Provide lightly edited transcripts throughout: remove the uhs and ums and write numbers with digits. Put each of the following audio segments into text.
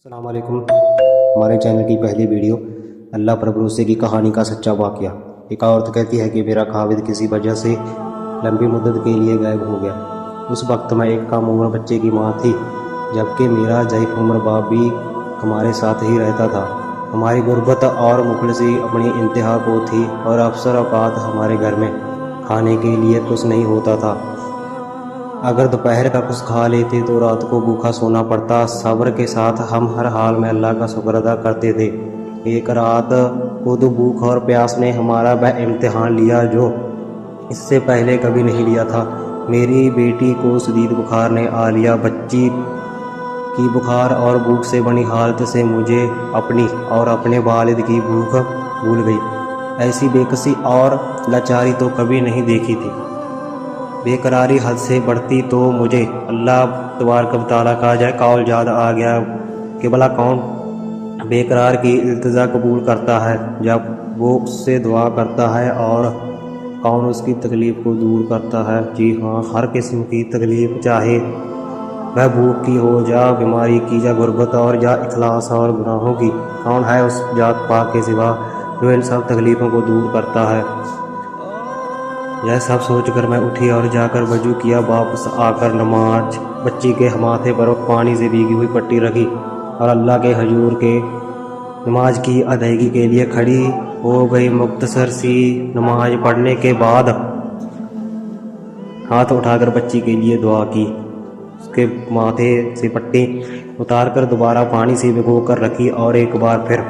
अस्सलाम वालेकुम। हमारे चैनल की पहली वीडियो अल्लाह पर भरोसे की कहानी का सच्चा वाक़या। एक औरत कहती है कि मेरा खाविद किसी वजह से लंबी मुद्दत के लिए गायब हो गया। उस वक्त मैं एक कम उम्र बच्चे की माँ थी, जबकि मेरा ज़ईफ़ उम्र बाप भी हमारे साथ ही रहता था। हमारी गुर्बत और मुखलसी अपनी इंतहा को थी और अक्सर औक़ात हमारे घर में खाने के लिए कुछ नहीं होता था। अगर दोपहर का कुछ खा लेते तो रात को भूखा सोना पड़ता। सब्र के साथ हम हर हाल में अल्लाह का शुक्र अदा करते थे। एक रात खुद भूख और प्यास ने हमारा वह इम्तिहान लिया जो इससे पहले कभी नहीं लिया था। मेरी बेटी को शदीद बुखार ने आ लिया। बच्ची की बुखार और भूख से बनी हालत से मुझे अपनी और अपने वालिद की भूख भूल गई। ऐसी बेकसी और लाचारी तो कभी नहीं देखी थी। बेकरारी हद से बढ़ती तो मुझे अल्लाह तबारक व तआला का जय कौल याद आ गया कि भला कौन बेकरार की इल्तिजा कबूल करता है जब वो उससे दुआ करता है, और कौन उसकी तकलीफ़ को दूर करता है। जी हाँ, हर किस्म की तकलीफ़, चाहे वह भूख की हो, या बीमारी की, या गुर्बत और या इखलास और गुनाहों की, कौन है उस जात पाक के सिवा जो इन सब तकलीफ़ों को दूर करता है। यह सब सोचकर मैं उठी और जाकर वजू किया। वापस आकर नमाज बच्ची के माथे पर पानी से भीगी हुई पट्टी रखी और अल्लाह के हजूर के नमाज की अदायगी के लिए खड़ी हो गई। मुख्तसर सी नमाज पढ़ने के बाद हाथ उठाकर बच्ची के लिए दुआ की, उसके माथे से पट्टी उतार कर दोबारा पानी से भिगो कर रखी और एक बार फिर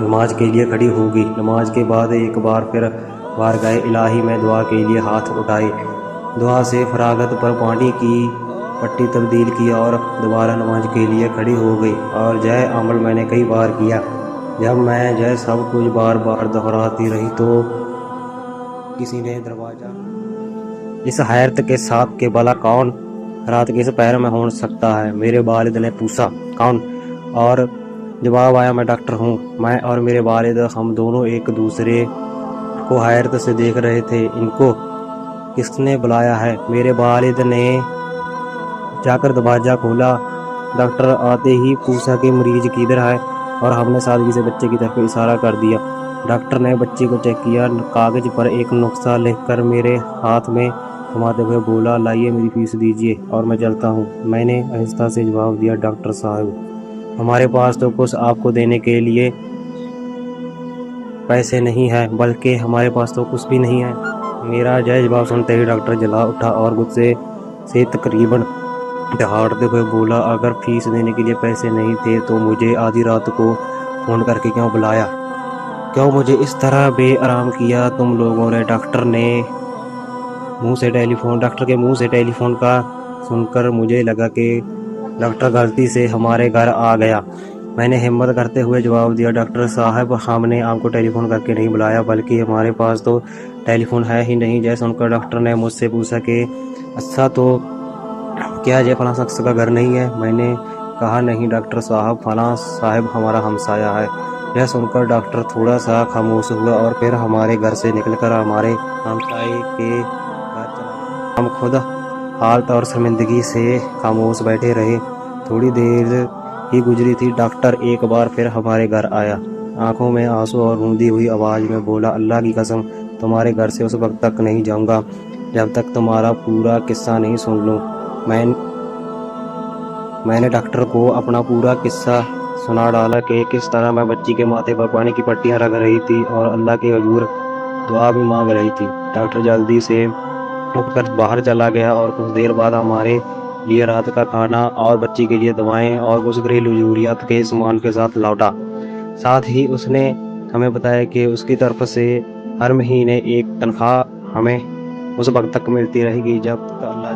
नमाज के लिए खड़ी हो गई। नमाज के बाद एक बार फिर बारगाह इलाही में दुआ के लिए हाथ उठाए। दुआ से फरागत पर पानी की पट्टी तब्दील की और दोबारा नमाज के लिए खड़ी हो गई। और जय अमल मैंने कई बार किया। जब मैं जय सब कुछ बार बार दोहराती रही तो किसी ने दरवाज़ा इस हैरत के साथ के भला कौन रात के इस पहर में हो सकता है। मेरे वालिद ने पूछा कौन, और जवाब आया मैं डॉक्टर हूँ। मैं और मेरे वालिद हम दोनों एक दूसरे को हैरत से देख रहे थे। इनको किसने बुलाया है? मेरे वालिद ने जाकर दरवाज़ा खोला। डॉक्टर आते ही पूछा कि मरीज किधर है, और हमने सादगी से बच्चे की तरफ इशारा कर दिया। डॉक्टर ने बच्ची को चेक किया, कागज़ पर एक नुस्खा लिखकर मेरे हाथ में थमाते हुए बोला, लाइए मेरी फीस दीजिए और मैं चलता हूँ। मैंने आहिस्ता से जवाब दिया, डॉक्टर साहब हमारे पास तो कुछ आपको देने के लिए पैसे नहीं है, बल्कि हमारे पास तो कुछ भी नहीं है। मेरा जय जवाब सुनते ही डॉक्टर जला उठा और गुस्से से तकरीबन दहाड़ते हुए बोला, अगर फीस देने के लिए पैसे नहीं थे तो मुझे आधी रात को फ़ोन करके क्यों बुलाया? क्यों मुझे इस तरह बेआराम किया तुम लोगों ने? डॉक्टर के मुंह से टेलीफोन का सुनकर मुझे लगा कि डॉक्टर गलती से हमारे घर आ गया। मैंने हिम्मत करते हुए जवाब दिया, डॉक्टर साहब हमने आपको टेलीफोन करके नहीं बुलाया, बल्कि हमारे पास तो टेलीफोन है ही नहीं। जैसे सुनकर डॉक्टर ने मुझसे पूछा कि अच्छा तो क्या ये फलां शख्स का घर नहीं है? मैंने कहा नहीं डॉक्टर साहब, फलां साहब हमारा हमसाया है। यह सुनकर डॉक्टर थोड़ा सा खामोश हुआ और फिर हमारे घर से निकलकर हमारे हमसाए के घर चला। हम खुद हालत और शर्मिंदगी से खामोश बैठे रहे। थोड़ी देर ही गुजरी थी, डॉक्टर एक बार फिर हमारे घर आया। आंखों में आंसू और गूंदी हुई आवाज़ में बोला, अल्लाह की कसम तुम्हारे घर से उस वक्त तक नहीं जाऊंगा जब तक तुम्हारा पूरा किस्सा नहीं सुन लूं। मैंने डॉक्टर को अपना पूरा किस्सा सुना डाला कि किस तरह मैं बच्ची के माथे पर पानी की पट्टियां रख रही थी और अल्लाह के हजूर दुआ भी मांग रही थी। डॉक्टर जल्दी से उठकर बाहर चला गया और कुछ देर बाद हमारे लिए रात का खाना और बच्ची के लिए दवाएं और कुछ घरेलू ज़रूरियात के सामान के साथ लौटा। साथ ही उसने हमें बताया कि उसकी तरफ से हर महीने एक तनख्वाह हमें उस वक्त तक मिलती रहेगी जब तक अल्लाह